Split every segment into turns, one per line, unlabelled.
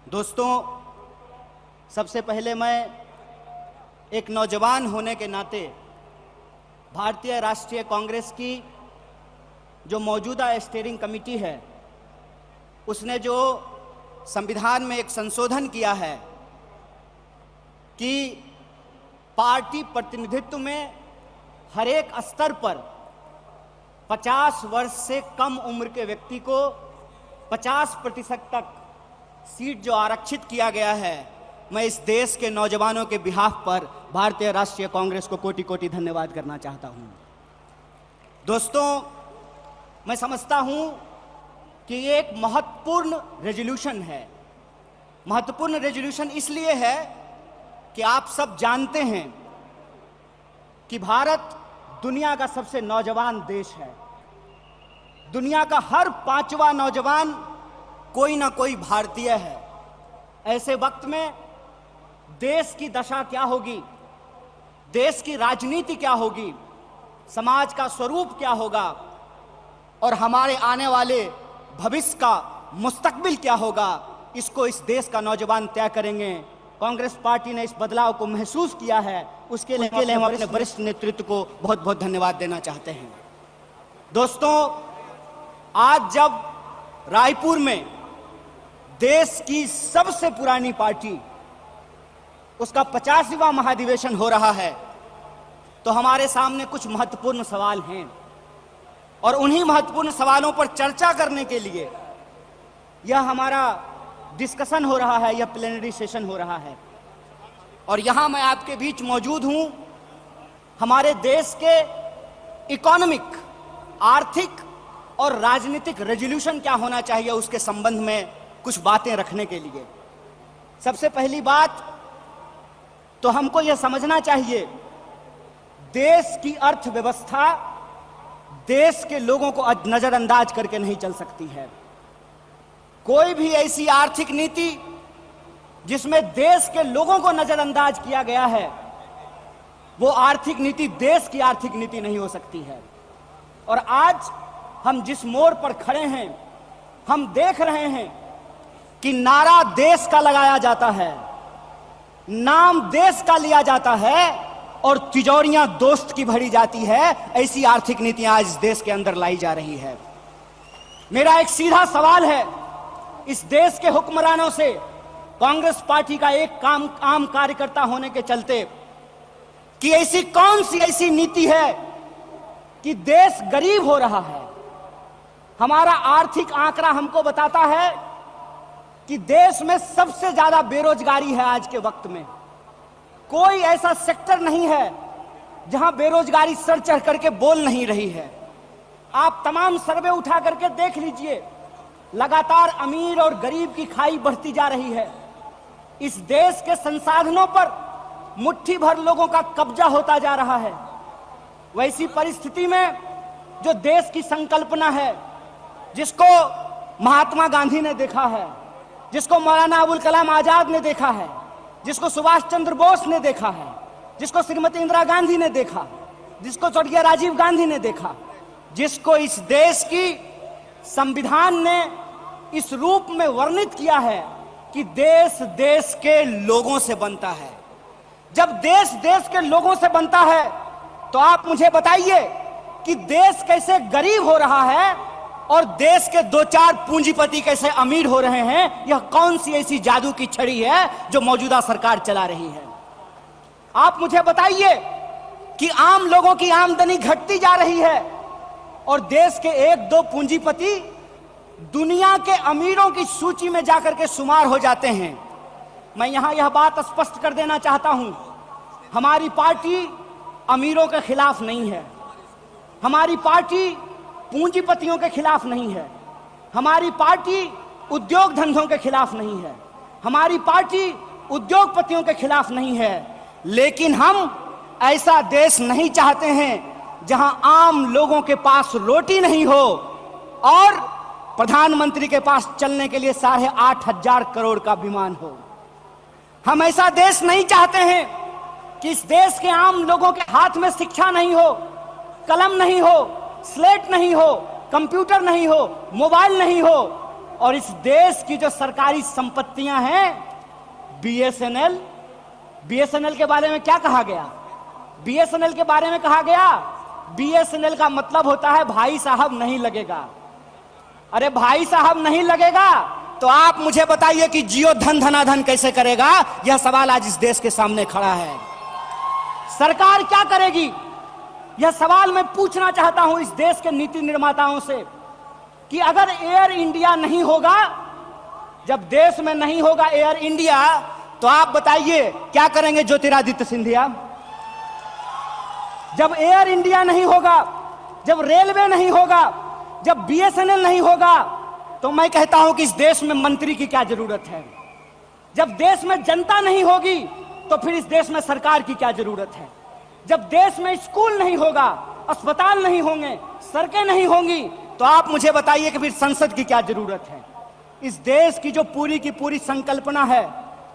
दोस्तों, सबसे पहले मैं एक नौजवान होने के नाते भारतीय राष्ट्रीय कांग्रेस की जो मौजूदा स्टीयरिंग कमेटी है उसने जो संविधान में एक संशोधन किया है कि पार्टी प्रतिनिधित्व में हर एक स्तर पर 50 वर्ष से कम उम्र के व्यक्ति को 50% तक सीट जो आरक्षित किया गया है, मैं इस देश के नौजवानों के बिहाफ पर भारतीय राष्ट्रीय कांग्रेस को कोटि कोटि धन्यवाद करना चाहता हूं। दोस्तों, मैं समझता हूं कि ये एक महत्वपूर्ण रेजोल्यूशन है। महत्वपूर्ण रेजोल्यूशन इसलिए है कि आप सब जानते हैं कि भारत दुनिया का सबसे नौजवान देश है। दुनिया का हर 5वां नौजवान कोई ना कोई भारतीय है। ऐसे वक्त में देश की दशा क्या होगी, देश की राजनीति क्या होगी, समाज का स्वरूप क्या होगा और हमारे आने वाले भविष्य का मुस्तकबिल क्या होगा, इसको इस देश का नौजवान तय करेंगे। कांग्रेस पार्टी ने इस बदलाव को महसूस किया है, उसके लिए हम अपने वरिष्ठ नेतृत्व को बहुत बहुत धन्यवाद देना चाहते हैं। दोस्तों, आज जब रायपुर में देश की सबसे पुरानी पार्टी उसका 50वां महाधिवेशन हो रहा है, तो हमारे सामने कुछ महत्वपूर्ण सवाल हैं और उन्हीं महत्वपूर्ण सवालों पर चर्चा करने के लिए यह हमारा डिस्कशन हो रहा है, यह प्लेनरी सेशन हो रहा है। और यहां मैं आपके बीच मौजूद हूं हमारे देश के इकोनॉमिक, आर्थिक और राजनीतिक रेजोल्यूशन क्या होना चाहिए उसके संबंध में कुछ बातें रखने के लिए। सबसे पहली बात तो हमको यह समझना चाहिए, देश की अर्थव्यवस्था देश के लोगों को नजरअंदाज करके नहीं चल सकती है। कोई भी ऐसी आर्थिक नीति जिसमें देश के लोगों को नजरअंदाज किया गया है, वो आर्थिक नीति देश की आर्थिक नीति नहीं हो सकती है। और आज हम जिस मोड़ पर खड़े हैं, हम देख रहे हैं कि नारा देश का लगाया जाता है, नाम देश का लिया जाता है और तिजोरियां दोस्त की भरी जाती है। ऐसी आर्थिक नीतियां आज इस देश के अंदर लाई जा रही है। मेरा एक सीधा सवाल है इस देश के हुक्मरानों से, कांग्रेस पार्टी का एक आम कार्यकर्ता होने के चलते, कि ऐसी कौन सी ऐसी नीति है कि देश गरीब हो रहा है। हमारा आर्थिक आंकड़ा हमको बताता है कि देश में सबसे ज्यादा बेरोजगारी है आज के वक्त में। कोई ऐसा सेक्टर नहीं है जहां बेरोजगारी सर चढ़ करके बोल नहीं रही है। आप तमाम सर्वे उठा करके देख लीजिए, लगातार अमीर और गरीब की खाई बढ़ती जा रही है। इस देश के संसाधनों पर मुट्ठी भर लोगों का कब्जा होता जा रहा है। वैसी परिस्थिति में जो देश की संकल्पना है, जिसको महात्मा गांधी ने देखा है, जिसको मौलाना अबुल कलाम आजाद ने देखा है, जिसको सुभाष चंद्र बोस ने देखा है, जिसको श्रीमती इंदिरा गांधी ने देखा, जिसको स्वर्गीय राजीव गांधी ने देखा, जिसको इस देश की संविधान ने इस रूप में वर्णित किया है कि देश देश के लोगों से बनता है। जब देश देश के लोगों से बनता है तो आप मुझे बताइए कि देश कैसे गरीब हो रहा है और देश के 2-4 पूंजीपति कैसे अमीर हो रहे हैं। यह कौन सी ऐसी जादू की छड़ी है जो मौजूदा सरकार चला रही है। आप मुझे बताइए कि आम लोगों की आमदनी घटती जा रही है और देश के 1-2 पूंजीपति दुनिया के अमीरों की सूची में जाकर के शुमार हो जाते हैं। मैं यहां यह बात स्पष्ट कर देना चाहता हूं, हमारी पार्टी अमीरों के खिलाफ नहीं है, हमारी पार्टी पूंजीपतियों के खिलाफ नहीं है, हमारी पार्टी उद्योग धंधों के खिलाफ नहीं है, हमारी पार्टी उद्योगपतियों के खिलाफ नहीं है। लेकिन हम ऐसा देश नहीं चाहते हैं जहां आम लोगों के पास रोटी नहीं हो और प्रधानमंत्री के पास चलने के लिए 8,500 करोड़ का विमान हो। हम ऐसा देश नहीं चाहते हैं कि इस देश के आम लोगों के हाथ में शिक्षा नहीं हो, कलम नहीं हो, स्लेट नहीं हो, कंप्यूटर नहीं हो, मोबाइल नहीं हो और इस देश की जो सरकारी संपत्तियां हैं, बीएसएनएल, बीएसएनएल के बारे में क्या कहा गया? बीएसएनएल के बारे में कहा गया, बीएसएनएल का मतलब होता है भाई साहब नहीं लगेगा। अरे भाई साहब नहीं लगेगा तो आप मुझे बताइए कि जियो धन धनाधन कैसे करेगा? यह सवाल आज इस देश के सामने खड़ा है। सरकार क्या करेगी? यह सवाल मैं पूछना चाहता हूं इस देश के नीति निर्माताओं से कि अगर एयर इंडिया नहीं होगा, जब देश में नहीं होगा एयर इंडिया, तो आप बताइए क्या करेंगे ज्योतिरादित्य सिंधिया? जब एयर इंडिया नहीं होगा, जब रेलवे नहीं होगा, जब बीएसएनएल नहीं होगा, तो मैं कहता हूं कि इस देश में मंत्री की क्या जरूरत है? जब देश में जनता नहीं होगी तो फिर इस देश में सरकार की क्या जरूरत है? जब देश में स्कूल नहीं होगा, अस्पताल नहीं होंगे, सड़कें नहीं होंगी, तो आप मुझे बताइए कि फिर संसद की क्या जरूरत है? इस देश की जो पूरी की पूरी संकल्पना है,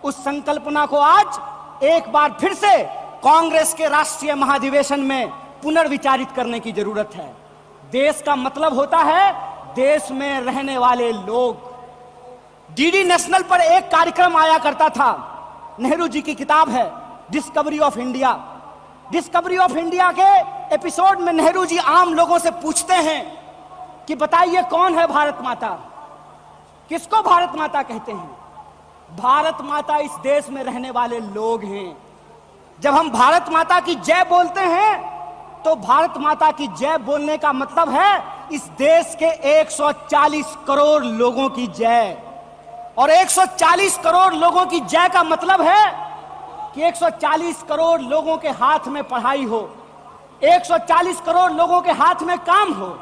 उस संकल्पना को आज एक बार फिर से कांग्रेस के राष्ट्रीय महाधिवेशन में पुनर्विचारित करने की जरूरत है। देश का मतलब होता है देश में रहने वाले लोग। डीडी नेशनल पर एक कार्यक्रम आया करता था, नेहरू जी की किताब है discovery of India. Discovery of India के एपिसोड में नेहरू जी आम लोगों से पूछते हैं कि बताइए कौन है भारत माता? किसको भारत माता कहते हैं? भारत माता इस देश में रहने वाले लोग हैं। जब हम भारत माता की जय बोलते हैं तो भारत माता की जय बोलने का मतलब है इस देश के 140 करोड़ लोगों की जय। और 140 करोड़ लोगों की जय का मतलब है कि 140 करोड़ लोगों के हाथ में पढ़ाई हो, 140 करोड़ लोगों के हाथ में काम हो,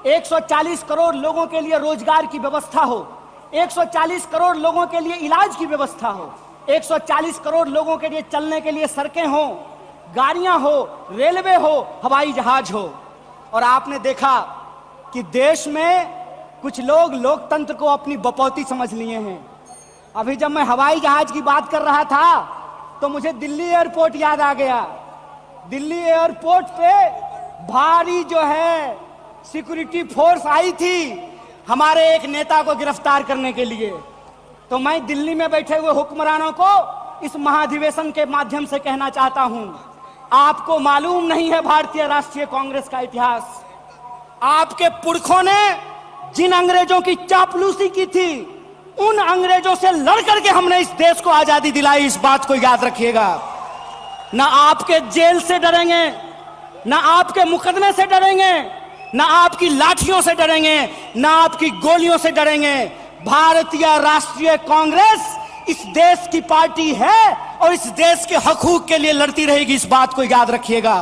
140 करोड़ लोगों के लिए रोजगार की व्यवस्था हो, 140 करोड़ लोगों के लिए इलाज की व्यवस्था हो, 140 करोड़ लोगों के लिए चलने के लिए सड़कें हो, गाड़ियां हो, रेलवे हो, हवाई जहाज हो। और आपने देखा कि देश में कुछ लोग लोकतंत्र को अपनी बपौती समझ लिए हैं। अभी जब मैं हवाई जहाज की बात कर रहा था तो मुझे दिल्ली एयरपोर्ट याद आ गया। दिल्ली एयरपोर्ट पे भारी जो है सिक्योरिटी फोर्स आई थी हमारे एक नेता को गिरफ्तार करने के लिए। तो मैं दिल्ली में बैठे हुए हुक्मरानों को इस महाधिवेशन के माध्यम से कहना चाहता हूं, आपको मालूम नहीं है भारतीय राष्ट्रीय कांग्रेस का इतिहास। आपके पुरखों ने जिन अंग्रेजों की चापलूसी की थी, उन अंग्रेजों से लड़ करके हमने इस देश को आजादी दिलाई। इस बात को याद रखिएगा। ना आपके जेल से डरेंगे, ना आपके मुकदमे से डरेंगे, ना आपकी लाठियों से डरेंगे, ना आपकी गोलियों से डरेंगे। भारतीय राष्ट्रीय कांग्रेस इस देश की पार्टी है और इस देश के हकूक के लिए लड़ती रहेगी। इस बात को याद रखिएगा।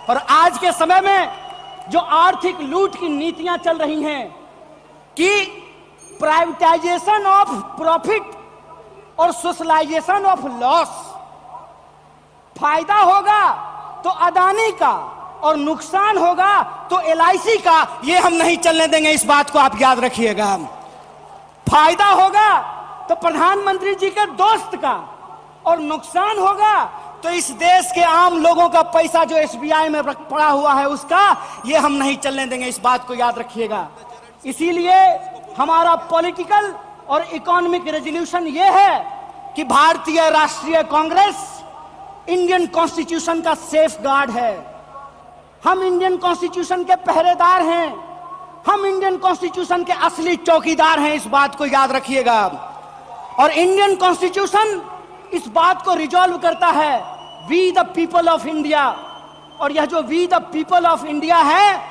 और आज के समय में जो आर्थिक लूट की नीतियां चल रही हैं कि प्राइवेटाइजेशन ऑफ प्रॉफिट और सोशलाइजेशन ऑफ लॉस, फायदा होगा तो अदानी का और नुकसान होगा तो एलआईसी का, ये हम नहीं चलने देंगे। इस बात को आप याद रखिएगा। फायदा होगा तो प्रधानमंत्री जी के दोस्त का और नुकसान होगा तो इस देश के आम लोगों का पैसा जो एसबीआई में पड़ा हुआ है उसका, ये हम नहीं चलने देंगे। इस बात को याद रखिएगा। इसीलिए हमारा पॉलिटिकल और इकोनॉमिक रेजोल्यूशन ये है कि भारतीय राष्ट्रीय कांग्रेस इंडियन कॉन्स्टिट्यूशन का सेफ गार्ड है। हम इंडियन कॉन्स्टिट्यूशन के पहरेदार हैं, हम इंडियन कॉन्स्टिट्यूशन के असली चौकीदार हैं। इस बात को याद रखिएगा। और इंडियन कॉन्स्टिट्यूशन इस बात को रिजॉल्व करता है, we the people of India. और यह जो we the people of India है,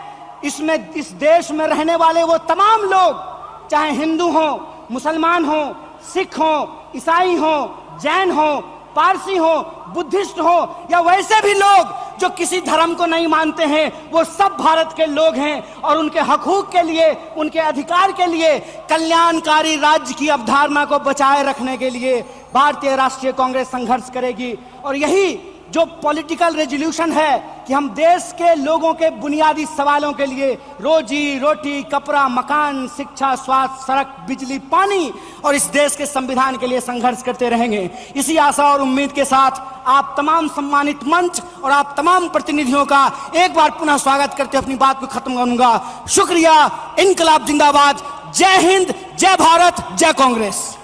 इसमें इस देश में रहने वाले वो तमाम लोग, चाहे हिंदू हो, मुसलमान हो, सिख हो, ईसाई हो, जैन हो, पारसी हो, बुद्धिस्ट हो या वैसे भी लोग जो किसी धर्म को नहीं मानते हैं, वो सब भारत के लोग हैं। और उनके हकूक के लिए, उनके अधिकार के लिए, कल्याणकारी राज्य की अवधारणा को बचाए रखने के लिए भारतीय राष्ट्रीय कांग्रेस संघर्ष करेगी। और यही जो पॉलिटिकल रेजोल्यूशन है कि हम देश के लोगों के बुनियादी सवालों के लिए, रोजी रोटी, कपड़ा, मकान, शिक्षा, स्वास्थ्य, सड़क, बिजली, पानी और इस देश के संविधान के लिए संघर्ष करते रहेंगे। इसी आशा और उम्मीद के साथ आप तमाम सम्मानित मंच और आप तमाम प्रतिनिधियों का एक बार पुनः स्वागत करते अपनी बात को खत्म करूंगा। शुक्रिया। इनकलाब जिंदाबाद। जय हिंद, जय भारत, जय कांग्रेस।